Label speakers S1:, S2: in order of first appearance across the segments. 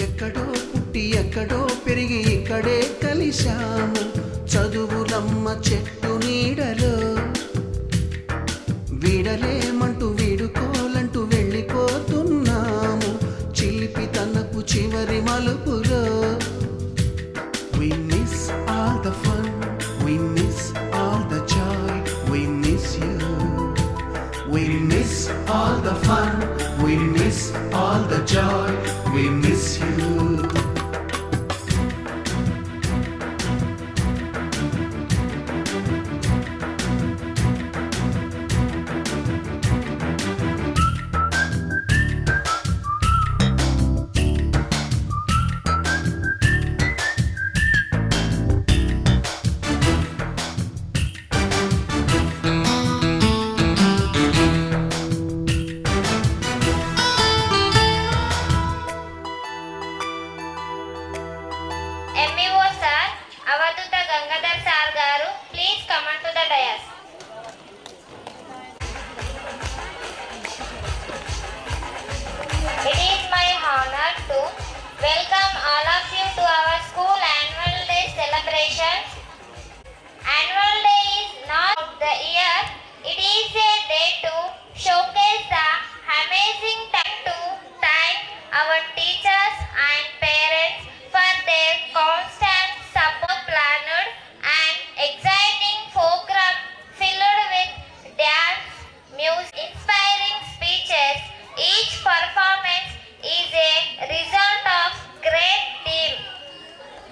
S1: ఎక్కడో పుట్టి ఎక్కడో పెరిగి ఇక్కడే కలిశాము చదువులమ్మ చెట్టు నీడలో వీడలేమంటూ వీడుకోలంటూ వెళ్ళిపోతున్నాము చిలిపి తనకు చివరి మలుపులో We miss all the fun, we miss all the joy, we miss you. We miss all the fun, we miss all the joy, we miss you.
S2: MEO sir, Avaduta Gangadhar sir garu, please come on to the dais. It is my honor to welcome all of you to our school annual day celebrations. Annual day is not of the year, it is a day to showcase the amazing time to thank our teachers and parents for their constant support planned and exciting program filled with dance, music, inspiring speeches. Each performance is a result of great team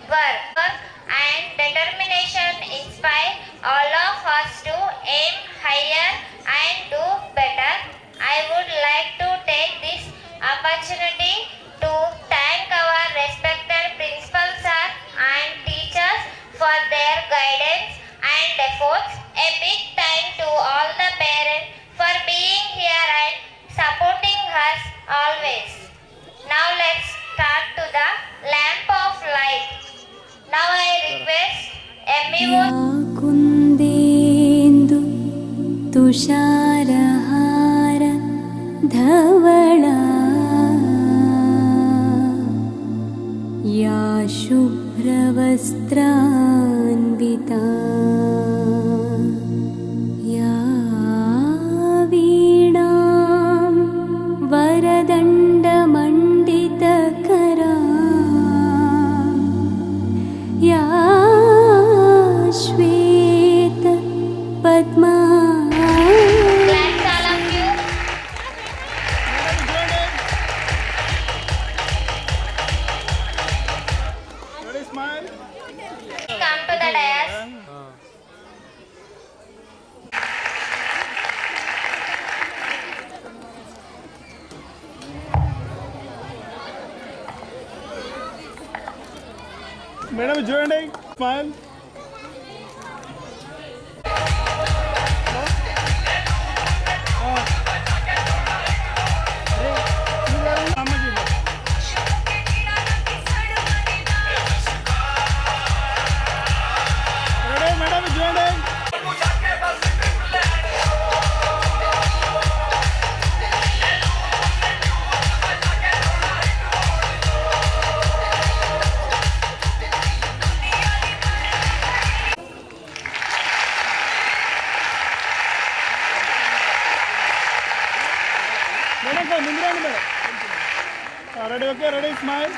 S2: work and determination inspire all of us to aim higher and do better. I would like to take this opportunity to thank our respected principal sir and teachers for their guidance and efforts. A big thank to all the parents for being here and supporting us always. Now let's start to the lamp of light. Now I request MEO.
S3: कुन्देन्दु तुषारहार धवला या शुभ्रवस्त्रान्विता या वीणां वरदण्डमण्डितकरा या श्वेत Padma
S2: Claps all of you.
S4: Ready, smile.
S2: Come to the dais.
S4: Madam చూడండి smile madam చూడండి madam ముందు రండి madam ready okay ready smile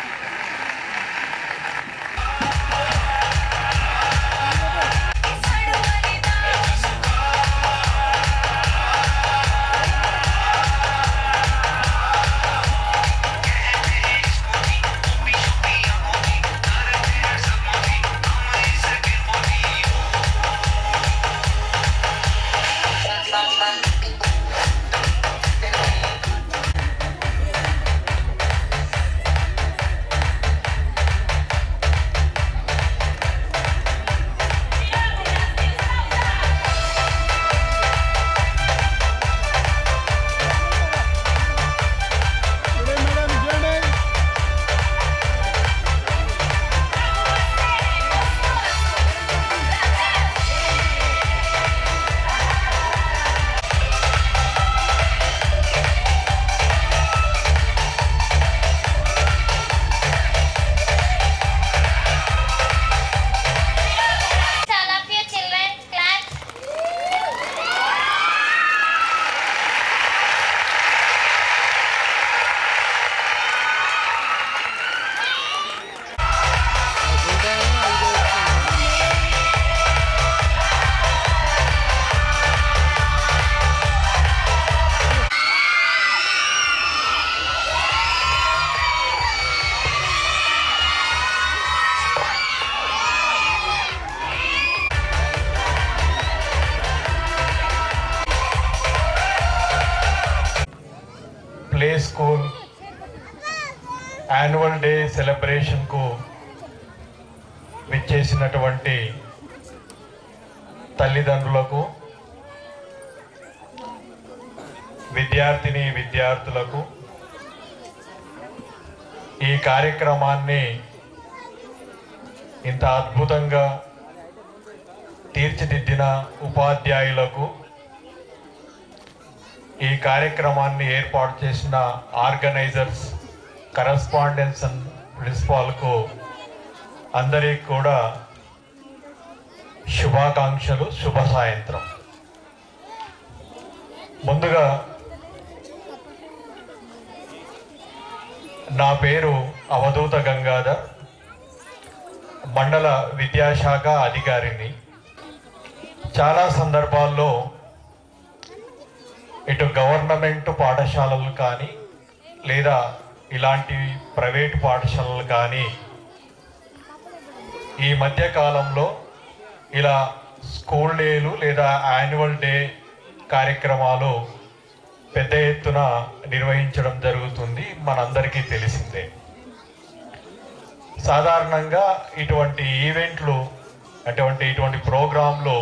S5: play school annual day సెలబ్రేషన్కు విచ్చేసినటువంటి తల్లిదండ్రులకు, విద్యార్థులకు ఈ కార్యక్రమాన్ని ఇంత అద్భుతంగా తీర్చిదిద్దిన ఉపాధ్యాయులకు, ఈ కార్యక్రమాన్ని ఏర్పాటు చేసిన ఆర్గనైజర్స్, కరస్పాండెన్స్ అండ్ ప్రిన్సిపాల్కు అందరికీ కూడా శుభాకాంక్షలు, శుభ సాయంత్రం. ముందుగా నా పేరు అవధూత గంగాధర్, మండల విద్యాశాఖ అధికారిని. చాలా సందర్భాల్లో ఇటు గవర్నమెంట్ పాఠశాలలు కానీ లేదా ఇలాంటి ప్రైవేటు పాఠశాలలు కానీ ఈ మధ్య కాలంలో ఇలా స్కూల్ డేలు లేదా యాన్యువల్ డే కార్యక్రమాలు పెద్ద ఎత్తున నిర్వహించడం జరుగుతుంది, మనందరికీ తెలిసిందే. సాధారణంగా ఇటువంటి ఈవెంట్లు ఇటువంటి ప్రోగ్రాంలు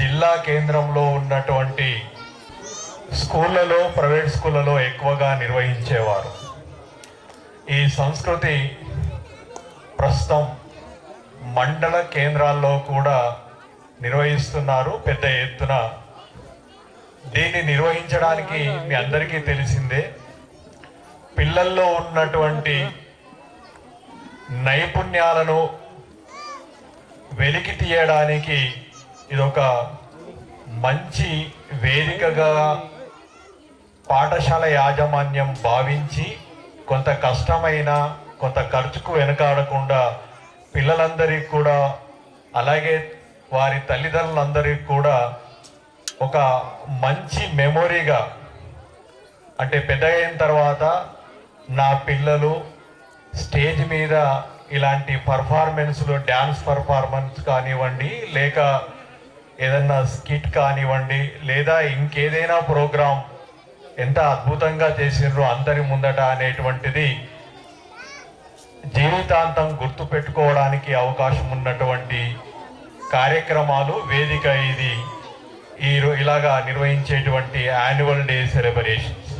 S5: జిల్లా కేంద్రంలో ఉన్నటువంటి స్కూళ్ళలో, ప్రైవేట్ స్కూళ్ళలో ఎక్కువగా నిర్వహించేవారు. ఈ సంస్కృతి ప్రస్తుతం మండల కేంద్రాల్లో కూడా నిర్వహిస్తున్నారు పెద్ద ఎత్తున. దీన్ని నిర్వహించడానికి మీ అందరికీ తెలిసిందే, పిల్లల్లో ఉన్నటువంటి నైపుణ్యాలను వెలికి తీయడానికి ఇదొక మంచి వేదికగా పాఠశాల యాజమాన్యం భావించి కొంత కష్టమైన, కొంత ఖర్చుకు వెనకాడకుండా పిల్లలందరికీ కూడా, అలాగే వారి తల్లిదండ్రులందరికీ కూడా ఒక మంచి మెమొరీగా, అంటే పెద్ద అయిన తర్వాత నా పిల్లలు స్టేజ్ మీద ఇలాంటి పర్ఫార్మెన్స్లు, డ్యాన్స్ పర్ఫార్మెన్స్ కానివ్వండి, లేక ఏదన్నా స్కిట్ కానివ్వండి, లేదా ఇంకేదైనా ప్రోగ్రాం ఎంత అద్భుతంగా చేసినారో అందరి ముందట అనేటువంటిది జీవితాంతం గుర్తు పెట్టుకోవడానికి అవకాశం ఉన్నటువంటి కార్యక్రమాలు, వేదిక ఇది ఇలాగా నిర్వహించేటువంటి యాన్యువల్ డే సెలబ్రేషన్స్.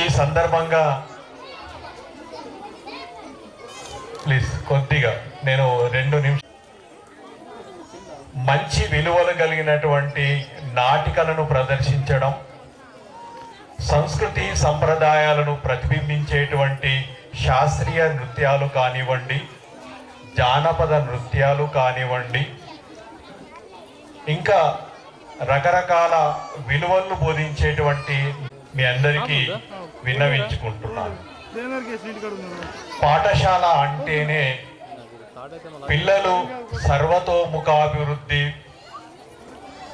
S5: ఈ సందర్భంగా ప్లీజ్ కొద్దిగా నేను 2 నిమిషాలు మంచి విలువలు కలిగినటువంటి నాటికలను ప్రదర్శించడం, సంస్కృతి సంప్రదాయాలను ప్రతిబింబించేటువంటి శాస్త్రీయ నృత్యాలు కానివ్వండి, జానపద నృత్యాలు కానివ్వండి, ఇంకా రకరకాల విలువలను బోధించేటువంటి మీ అందరికీ విన్నవించుకుంటున్నాను. పాఠశాల అంటేనే పిల్లలు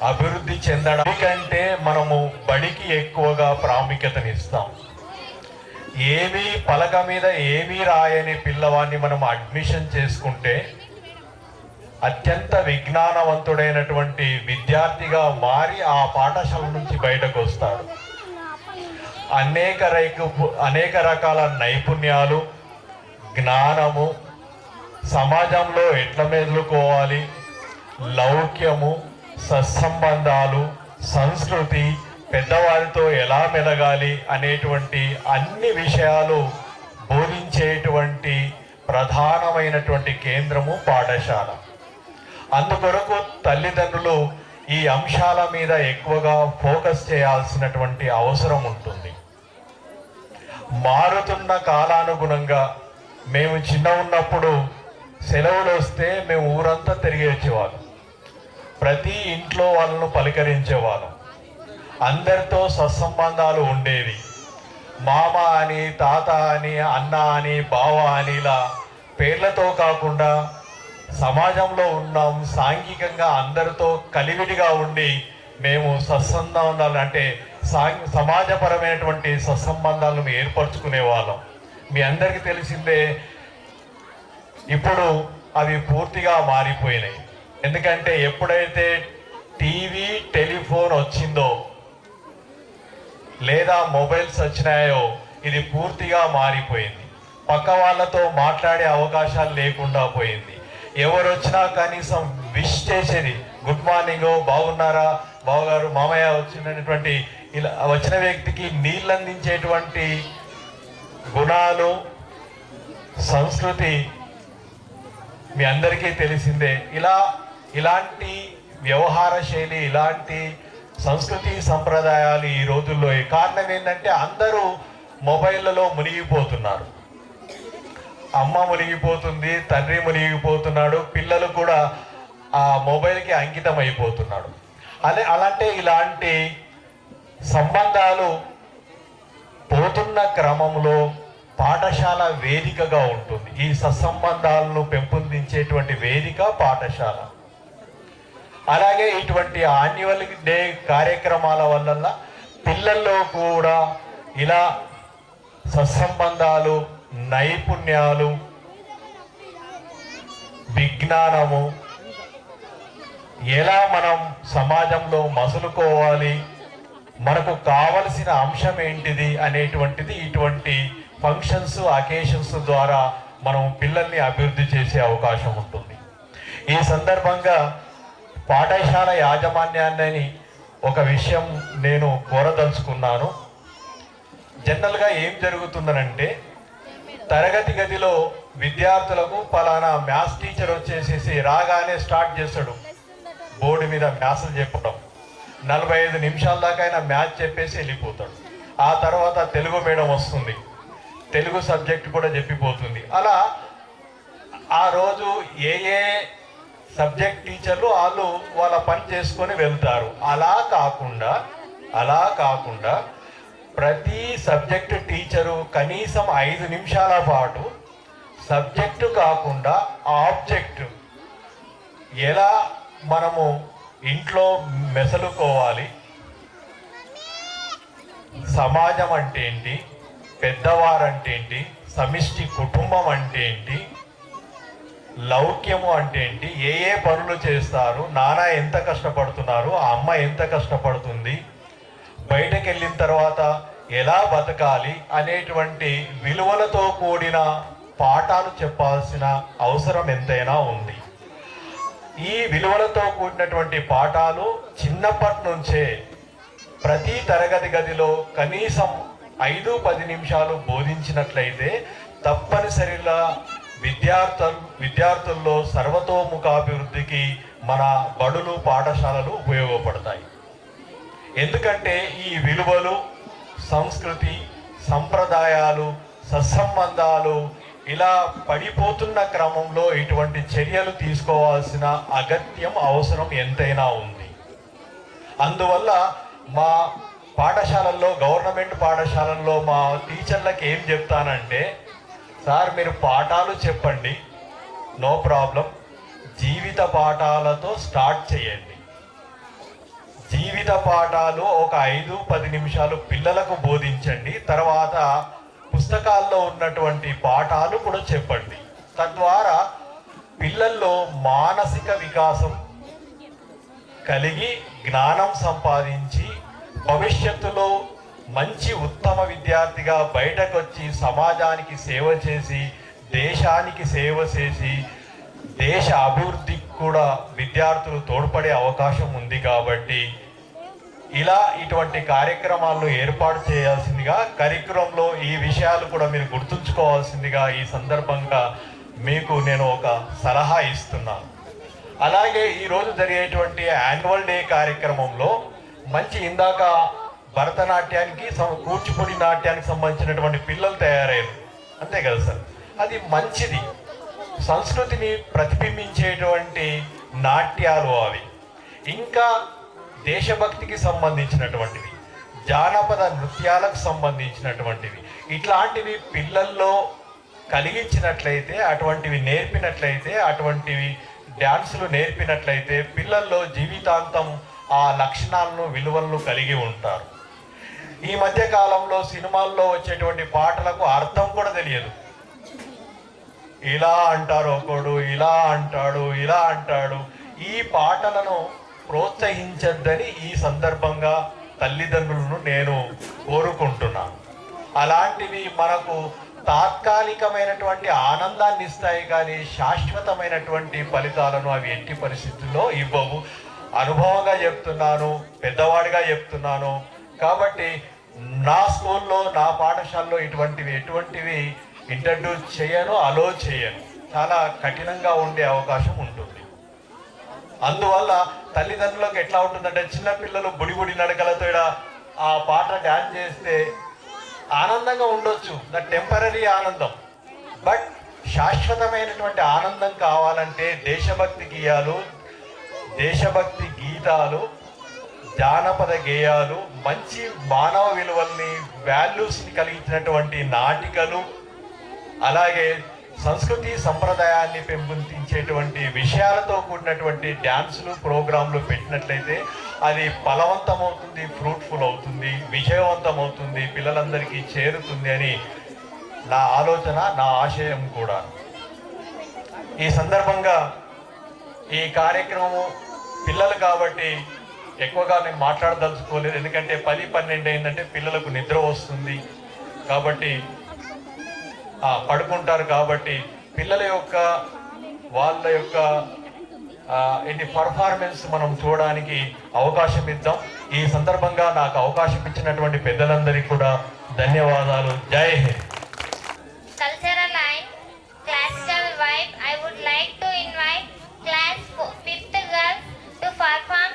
S5: అభివృద్ధి చెందడం కంటే మనము బడికి ఎక్కువగా ప్రాముఖ్యతనిస్తాం. ఏమీ పలక మీద ఏమీ రాయని పిల్లవాడిని మనం అడ్మిషన్ చేసుకుంటే అత్యంత విజ్ఞానవంతుడైనటువంటి విద్యార్థిగా మారి ఆ పాఠశాల నుంచి బయటకు వస్తాడు. అనేక రకాల నైపుణ్యాలు, జ్ఞానము, సమాజంలో ఎట్లా మెదులుకోవాలి, లౌక్యము, సత్సంబంధాలు, సంస్కృతి, పెద్దవారితో ఎలా మెలగాలి అనేటువంటి అన్ని విషయాలు బోధించేటువంటి ప్రధానమైనటువంటి కేంద్రము పాఠశాల. అందుకొరకు తల్లిదండ్రులు ఈ అంశాల మీద ఎక్కువగా ఫోకస్ చేయాల్సినటువంటి అవసరం ఉంటుంది. మారుతున్న కాలానుగుణంగా మేము చిన్న ఉన్నప్పుడు సెలవులు వస్తే మేము ఊరంతా తిరిగి వచ్చేవాళ్ళం, ప్రతి ఇంట్లో వాళ్ళను పలకరించేవాళ్ళం, అందరితో సత్సంబంధాలు ఉండేవి. మామ అని, తాత అని, అన్న అని, బావ అని ఇలా పేర్లతో కాకుండా సమాజంలో ఉన్నాం, సాంఘికంగా అందరితో కలివిడిగా ఉండి మేము సత్సంబంధాలు అంటే సమాజపరమైనటువంటి సత్సంబంధాలను ఏర్పరచుకునే వాళ్ళం. మీ అందరికీ తెలిసిందే, ఇప్పుడు అవి పూర్తిగా మారిపోయినాయి. ఎందుకంటే ఎప్పుడైతే టీవీ, టెలిఫోన్ వచ్చిందో లేదా మొబైల్స్ వచ్చినాయో ఇది పూర్తిగా మారిపోయింది. పక్క వాళ్ళతో మాట్లాడే అవకాశాలు లేకుండా పోయింది. ఎవరు వచ్చినా కనీసం విష్ చేసేది, గుడ్ మార్నింగ్, బాగున్నారా బావగారు, మామయ్య వచ్చినటువంటి ఇలా వచ్చిన వ్యక్తికి నీళ్ళు అందించేటువంటి గుణాలు, సంస్కృతి మీ అందరికీ తెలిసిందే. ఇలాంటి వ్యవహార శైలి, ఇలాంటి సంస్కృతి సంప్రదాయాలు ఈ రోజుల్లో కారణం ఏంటంటే అందరూ మొబైళ్ళలో మునిగిపోతున్నారు. అమ్మ మునిగిపోతుంది, తండ్రి మునిగిపోతున్నాడు, పిల్లలు కూడా ఆ మొబైల్కి అంకితం అయిపోతున్నాడు. అలాంటి ఇలాంటి సంబంధాలు పోతున్న క్రమంలో పాఠశాల వేదికగా ఉంటుంది. ఈ సత్సంబంధాలను పెంపొందించేటువంటి వేదిక పాఠశాల. అలాగే ఇటువంటి యాన్యువల్ డే కార్యక్రమాల వల్ల పిల్లల్లో కూడా ఇలా సత్సంబంధాలు, నైపుణ్యాలు, విజ్ఞానము, ఎలా మనం సమాజంలో మసులుకోవాలి, మనకు కావలసిన అంశం ఏంటిది అనేటువంటిది ఇటువంటి ఫంక్షన్స్, అకేషన్స్ ద్వారా మనం పిల్లల్ని అభివృద్ధి చేసే అవకాశం ఉంటుంది. ఈ సందర్భంగా పాఠశాల యాజమాన్యాన్ని ఒక విషయం నేను కోరదలుచుకున్నాను. జనరల్గా ఏం జరుగుతుందనంటే, తరగతి గదిలో విద్యార్థులకు పలానా మ్యాథ్స్ టీచర్ వచ్చేసేసి రాగానే స్టార్ట్ చేస్తాడు బోర్డు మీద మ్యాథ్స్లు చెప్పడం. 45 నిమిషాల దాకా ఆయన మ్యాథ్స్ చెప్పేసి వెళ్ళిపోతాడు. ఆ తర్వాత తెలుగు మేడం వస్తుంది, తెలుగు సబ్జెక్ట్ కూడా చెప్పిపోతుంది. అలా ఆ రోజు ఏ సబ్జెక్ట్ టీచర్లు వాళ్ళ పని చేసుకొని వెళ్తారు. అలా కాకుండా ప్రతి సబ్జెక్ట్ టీచరు కనీసం 5 నిమిషాల పాటు సబ్జెక్టు కాకుండా ఆబ్జెక్ట్ ఎలా మనము ఇంట్లో మెసలుకోవాలి, సమాజం అంటే ఏంటి, పెద్దవారంటే ఏంటి, సమిష్టి కుటుంబం అంటే ఏంటి, లౌక్యము అంటే ఏంటి, ఏ పనులు చేస్తారు, నాన్న ఎంత కష్టపడుతున్నారు, ఆ అమ్మ ఎంత కష్టపడుతుంది, బయటకు వెళ్ళిన తర్వాత ఎలా బతకాలి అనేటువంటి విలువలతో కూడిన పాఠాలు చెప్పాల్సిన అవసరం ఎంతైనా ఉంది. ఈ విలువలతో కూడినటువంటి పాఠాలు చిన్నప్పటి నుంచే ప్రతి తరగతి గదిలో కనీసం 5-10 నిమిషాలు బోధించినట్లయితే తప్పనిసరిగా విద్యార్థుల్లో సర్వతోముఖాభివృద్ధికి మన బడులు, పాఠశాలలు ఉపయోగపడతాయి. ఎందుకంటే ఈ విలువలు, సంస్కృతి, సంప్రదాయాలు, సత్సంబంధాలు ఇలా పడిపోతున్న క్రమంలో ఇటువంటి చర్యలు తీసుకోవాల్సిన అగత్యం, అవసరం ఎంతైనా ఉంది. అందువల్ల మా పాఠశాలల్లో, గవర్నమెంట్ పాఠశాలల్లో మా టీచర్లకు ఏం చెప్తానంటే, సార్ మీరు పాఠాలు చెప్పండి, నో ప్రాబ్లం, జీవిత పాఠాలతో స్టార్ట్ చేయండి. జీవిత పాఠాలు ఒక 5-10 నిమిషాలు పిల్లలకు బోధించండి. తర్వాత పుస్తకాల్లో ఉన్నటువంటి పాఠాలు కూడా చెప్పండి. తద్వారా పిల్లల్లో మానసిక వికాసం కలిగి జ్ఞానం సంపాదించి భవిష్యత్తులో మంచి ఉత్తమ విద్యార్థిగా బయటకు వచ్చి సమాజానికి సేవ చేసి, దేశానికి సేవ చేసి, దేశ అభివృద్ధికి కూడా విద్యార్థులు తోడ్పడే అవకాశం ఉంది. కాబట్టి ఇటువంటి కార్యక్రమాలను ఏర్పాటు చేయాల్సిందిగా, కరిక్యులంలో ఈ విషయాలు కూడా మీరు గుర్తుంచుకోవాల్సిందిగా ఈ సందర్భంగా మీకు నేను ఒక సలహా ఇస్తున్నాను. అలాగే ఈరోజు జరిగేటువంటి యాన్యువల్ డే కార్యక్రమంలో మంచి, ఇందాక భరతనాట్యానికి, కూచిపూడి నాట్యానికి సంబంధించినటువంటి పిల్లలు తయారయ్యారు, అంతే కదా సార్? అది మంచిది. సంస్కృతిని ప్రతిబింబించేటువంటి నాట్యాలు అవి. ఇంకా దేశభక్తికి సంబంధించినటువంటివి, జానపద నృత్యాలకు సంబంధించినటువంటివి, ఇట్లాంటివి పిల్లల్లో కలిగించినట్లయితే, అటువంటివి నేర్పినట్లయితే, అటువంటివి డ్యాన్సులు నేర్పినట్లయితే పిల్లల్లో జీవితాంతం ఆ లక్షణాలను, విలువలను కలిగి ఉంటారు. ఈ మధ్య కాలంలో సినిమాల్లో వచ్చేటువంటి పాటలకు అర్థం కూడా తెలియదు. ఇలా అంటారు ఒకడు, ఇలా అంటాడు, ఇలా అంటాడు. ఈ పాటలను ప్రోత్సహించద్దని ఈ సందర్భంగా తల్లిదండ్రులను నేను కోరుకుంటున్నాను. అలాంటివి మనకు తాత్కాలికమైనటువంటి ఆనందాన్ని ఇస్తాయి, కానీ శాశ్వతమైనటువంటి ఫలితాలను అవి ఎట్టి పరిస్థితుల్లో ఇవ్వవు. అనుభవంగా చెప్తున్నాను, పెద్దవాడిగా చెప్తున్నాను. కాబట్టి నా స్కూల్లో, నా పాఠశాలలో ఎటువంటివి ఇంట్రడ్యూస్ చేయను, అలో చేయను. చాలా కఠినంగా ఉండే అవకాశం ఉంటుంది. అందువల్ల తల్లిదండ్రులకు ఎట్లా ఉంటుందంటే, చిన్నపిల్లలు బుడి నడకలతో ఆ పాట డ్యాన్స్ చేస్తే ఆనందంగా ఉండొచ్చు, దట్ టెంపరీ ఆనందం. బట్ శాశ్వతమైనటువంటి ఆనందం కావాలంటే దేశభక్తి గీతాలు, జానపద గేయాలు, మంచి మానవ విలువల్ని, వాల్యూస్ని కలిగించినటువంటి నాటికలు, అలాగే సంస్కృతి సంప్రదాయాన్ని పెంపొందించేటువంటి విషయాలతో కూడినటువంటి డ్యాన్సులు, ప్రోగ్రాంలు పెట్టినట్లయితే అది ఫలవంతమవుతుంది, ఫ్రూట్ఫుల్ అవుతుంది, విజయవంతమవుతుంది, పిల్లలందరికీ చేరుతుంది అని నా ఆలోచన, నా ఆశయం కూడా. ఈ సందర్భంగా ఈ కార్యక్రమము పిల్లలు కాబట్టి ఎక్కువగా నేను మాట్లాడదలుచుకోలేదు. ఎందుకంటే 10-12 అయిందంటే పిల్లలకు నిద్ర వస్తుంది కాబట్టి పడుకుంటారు. కాబట్టి పిల్లల యొక్క వాళ్ళ యొక్క పర్ఫార్మెన్స్ మనం చూడడానికి అవకాశం ఇద్దాం. ఈ సందర్భంగా నాకు అవకాశం ఇచ్చినటువంటి పెద్దలందరికీ కూడా ధన్యవాదాలు. జై Hind.
S2: Cultural line, classical vibe. I would like to invite class 5th girls to perform.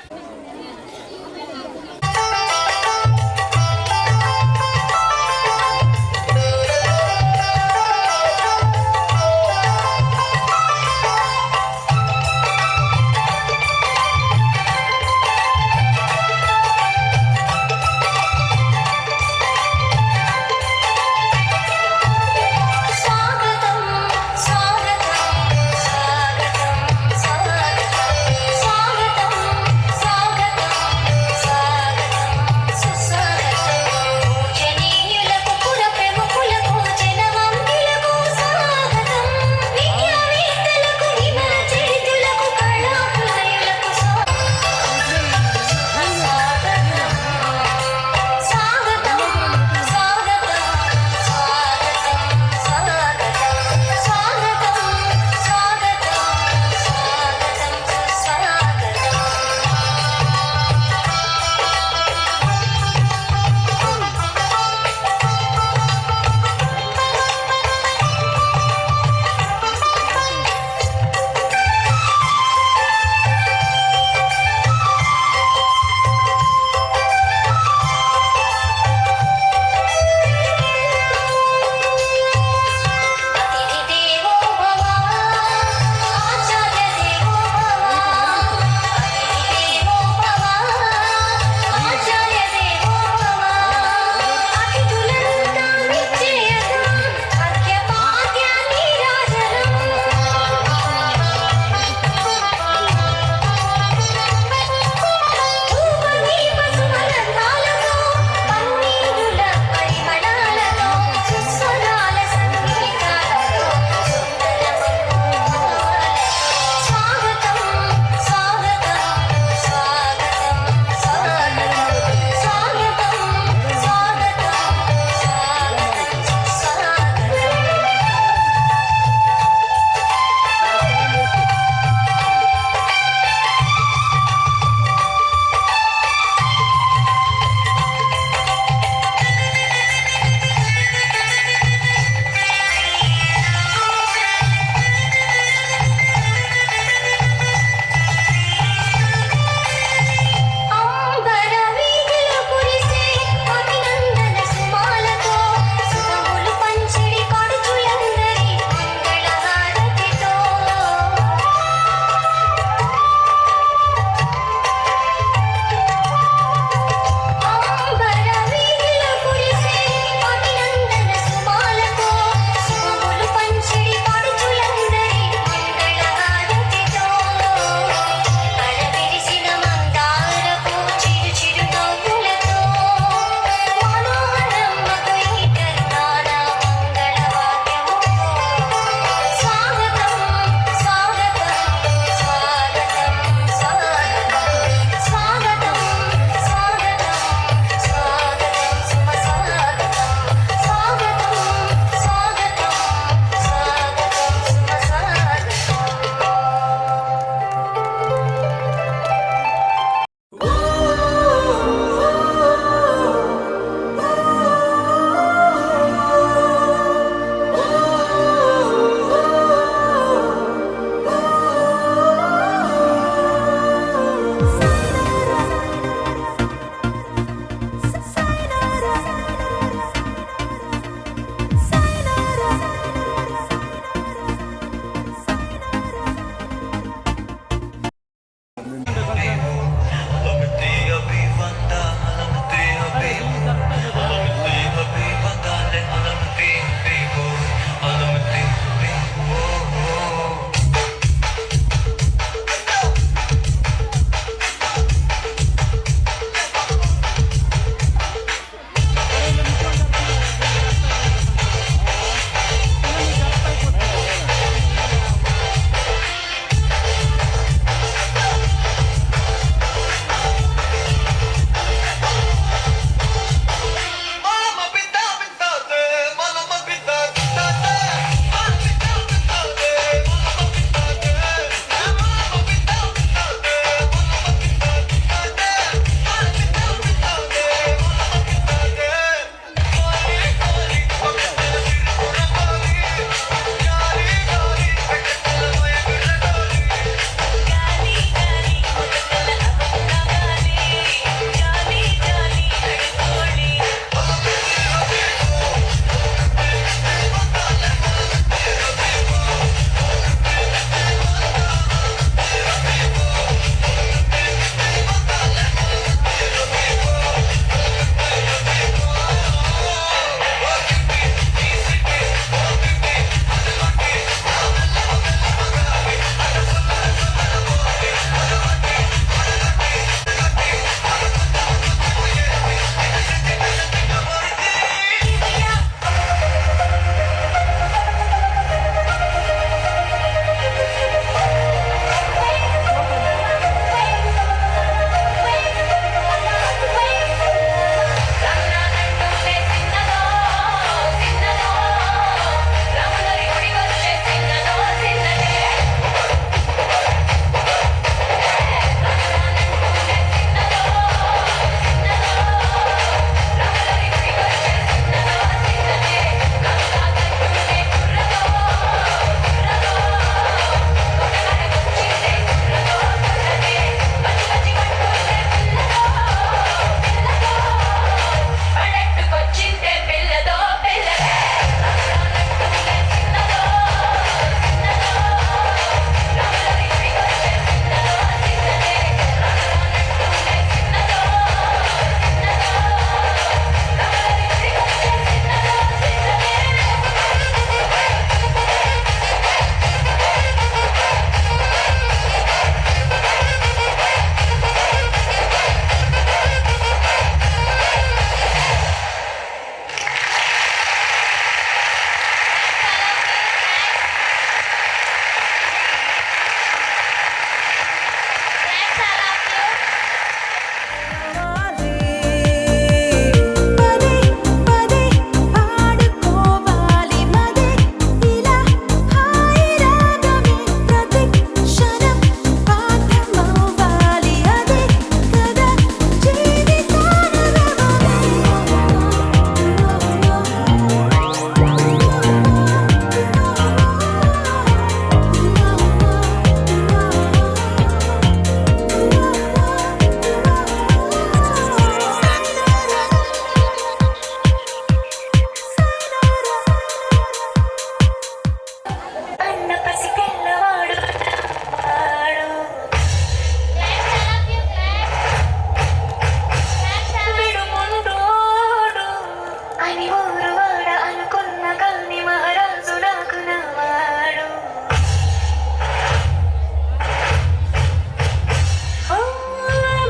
S6: కాని ఊరు వాడ అనుకున్న కాని మహారాజు నాకు నవాడు.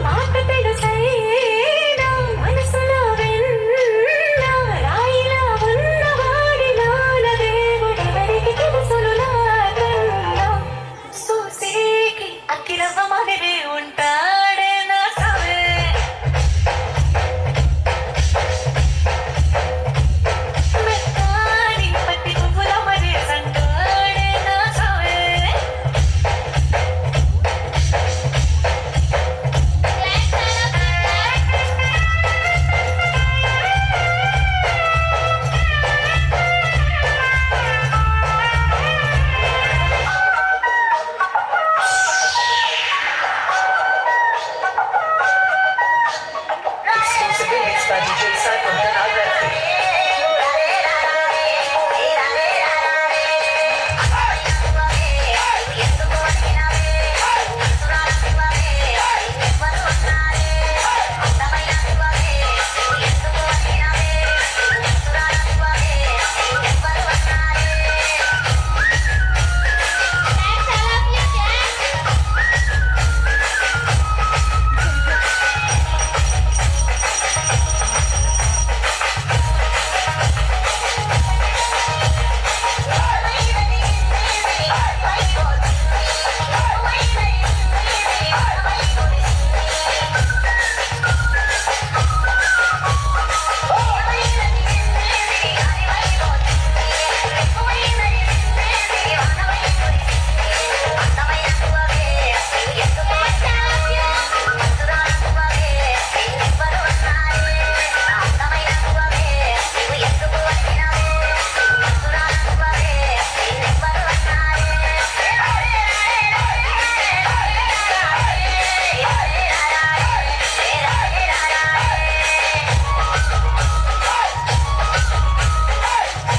S6: మాట తెలుసైనా మనసులో విన్నా రాయిలా ఉన్నవాడిలోన దేవుడెవరికి తెలుసును నాకన్నా. చూసేకి అక్కిరవ్వ మాదిరి ఉంటాడే నా సవే. మెత్తాని పట్టి పువ్వుల మరి సంటాడే నా సవే.
S7: Exclusively mixed by DJ Simon Ganalverti.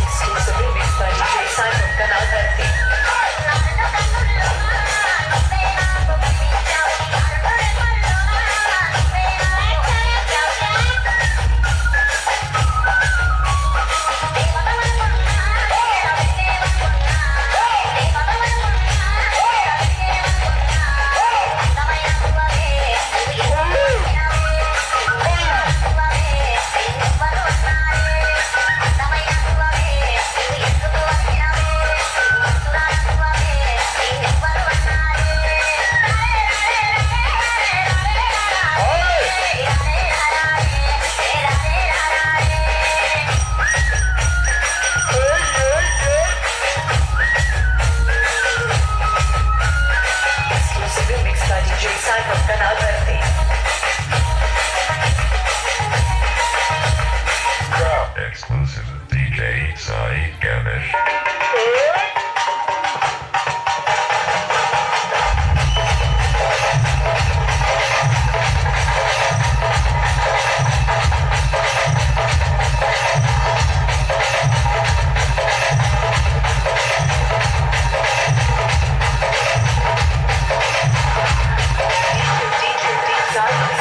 S7: Exclusively mixed by DJ Simon Ganalverti. Exclusively mixed by DJ Simon Ganalverti.
S8: Exclusive DJ Sai Ganesh.
S7: DJ Simon.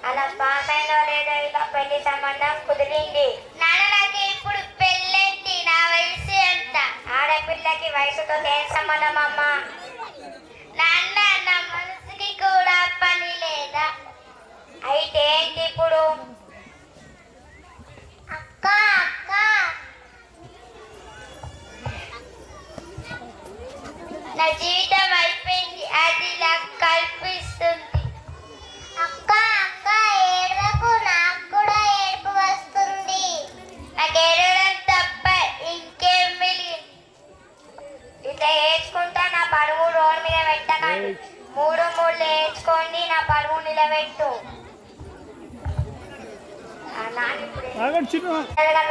S2: అలా పాస్ అయినా లేదో ఇలా పెళ్లి సంబంధం కుదిరింది. నాన్న నాకు ఇప్పుడు పెళ్ళేంటి? నా వయసు ఎంత? ఆడపిల్లకి వయసుతో ఏం సంబంధం అమ్మా? నాన్న నా మనసుకి కూడా పని లేదా? అయితే ఏంటి ఇప్పుడు? అక్క అక్క నా జీవితం అయిపోయింది, అది నాకు కల్పిస్తుంది. అక్క అక్క ఏడవకు, నాకు కూడా ఏడుపు వస్తుంది. నాకు ఏడవడం తప్ప ఇంకేం మిగిలింది? ఇట్లా ఏడ్చుకుంటా నా పరువు రోడ్డు మీద పెట్టకండి. మూడు ఏడ్చుకోండి, నా పరువు నిలబెట్టు.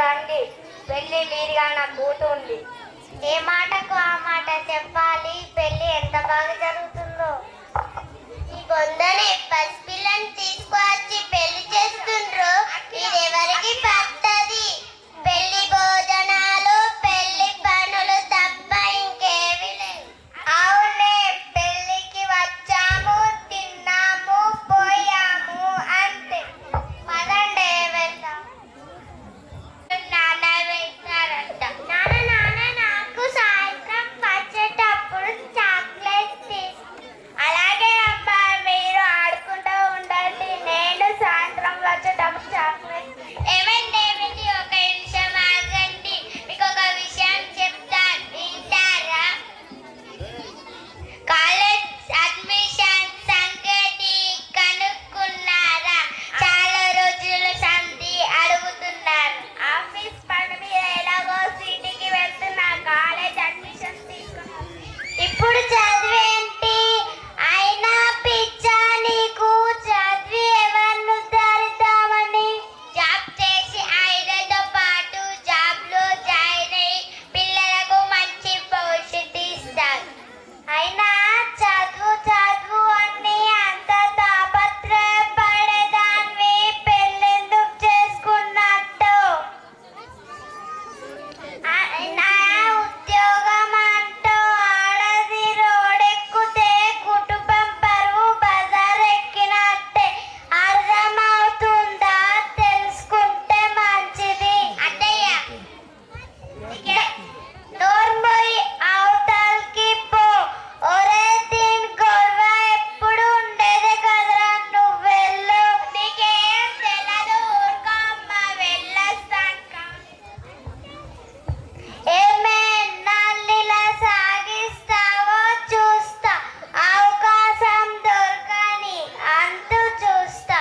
S2: రండి, పెళ్లి మీరుగా నా కూతుంది. ఏ మాటకు ఆ మాట చెప్పాలి. పెళ్లి ఎంత బాగా జరుగుతుందో. ఈ బొందని పసిపిల్లని తీసుకువచ్చి పెళ్లి చేస్తుండ్రు. ఇది ఎవరికి పట్టది? పెళ్లి భోజనాలు, పెళ్లి పనులు తప్ప ఇంకేమీ లేదు. అవునే, పెళ్లికి వచ్చాము, తిన్నాము, పోయాము అంతే. పదండి వెళ్దాం. నాన్న వెళ్తారంట. నాన్న నాకు సాయంత్రం వచ్చేటప్పుడు చాక్లెట్ తీసు. అలాగే అమ్మా, మీరు ఆడుకుంటూ ఉండండి, నేను సాయంత్రం వచ్చేటప్పుడు చాక్లెట్. ఏమండి ఒక నిమిషం ఆగండి, మీకు ఒక విషయం చెప్తాను, వింటారా? కాలేజ్ అడ్మిషన్ సంగతి కనుక్కున్నారా? చాలా రోజులు సంధి అడుగుతున్నారు. ఆఫీస్ పని మీద ఎలాగో సిటీకి వెళ్తున్నా, కాలేజ్ అడ్మిషన్ తీసుకున్నా. ఇప్పుడు చదివేంటి? అయినా పిచ్చా నీకు? చదివి ఎవరిని ఉద్ధరిద్దామని? జాబ్ చేసి ఐదుతో పాటు జాబ్ లో జాయిన్ అయ్యి పిల్లలకు మంచి భవిష్యత్తు ఇస్తారు. అయినా చదువు చదువు అని అంత తాపత్రయపడేదాన్ని పెళ్ళెందుకు చేసుకున్నట్టు? నా ఉద్యోగం అంటూ ఆడది రోడెక్కితే కుటుంబం పరువు బజార్ ఎక్కినట్టే. అర్థమవుతుందా? తెలుసుకుంటే మంచిది. అత్తయ్య నోర్మోయి అవతలకి పో. ఒరే దీని గొడవ ఎప్పుడు ఉండేదే కదరా, నువ్వు వెళ్ళు. నీకేం తెలదు, ఊరుకో అమ్మా, వెళ్ళొస్తాను. ఏమే నల్లిలా సాగిస్తావో చూస్తా, అవకాశం దొరకని అంటూ చూస్తా.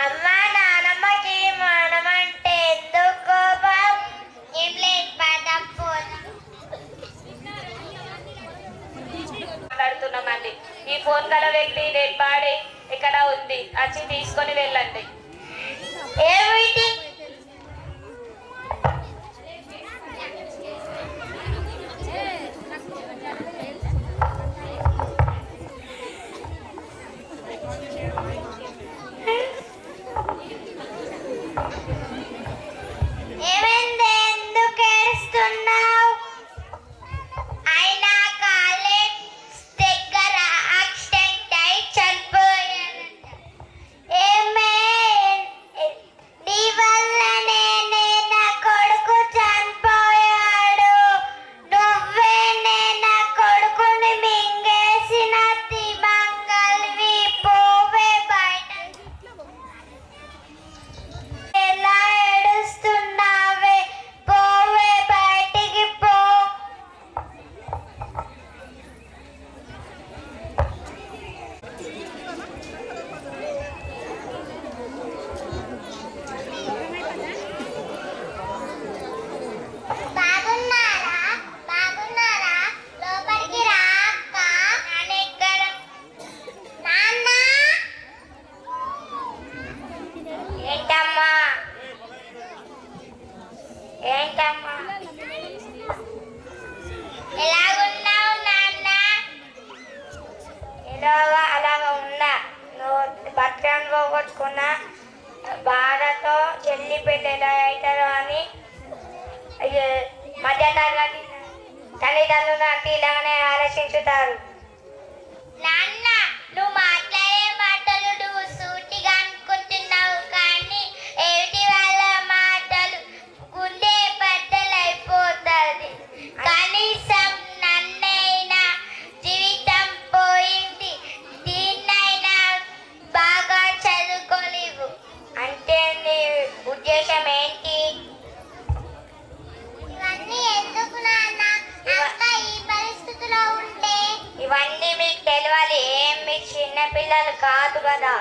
S2: అమ్మా నానమ్మకి మనమంటే ఎందుకు కోపం? ఏం లేదు,
S9: మాట్లాడుతున్నామండి. ఈ ఫోన్ గల వ్యక్తి డెడ్ బాడీ ఇక్కడ ఉంది, వచ్చి తీసుకొని వెళ్ళండి.
S2: ఏమిటి? ఏమైంది? ఎందుకు ఏడుస్తున్నావు? అయినా కాలేజ్ దగ్గర యాక్సిడెంట్ అయి చనిపోయారంట. ఏమే నీ వల్లనే నా కొడుకు చనిపోయాడు. నువ్వేనే నా కొడుకుని మింగేసిన తిమంగల్వి. పోవే బయట. ఎలా ఏడుస్తున్నావే? పోవే బయటికి పో. బాగున్నారా? బాగున్నారా? లోపలికి రా అక్క. నాన్న ఎక్కడ? నాన్న. ఏంటమ్మా? ఏంటమ్మా? ఎలాగున్నావు నాన్న? ఏదో అలాగా ఉన్నా. నువ్వు బట్టలు పోగొట్టుకున్నా, బాధతో చెల్లి పెళ్ళి ఎలా అవుతారో అని మధ్య తరగతి తల్లిదండ్రులు అంటే ఇలాగనే ఆలోచించుతారు. నాన్న నువ్వు మాట్లాడే మాటలు పిల్లలు కాదు కదా.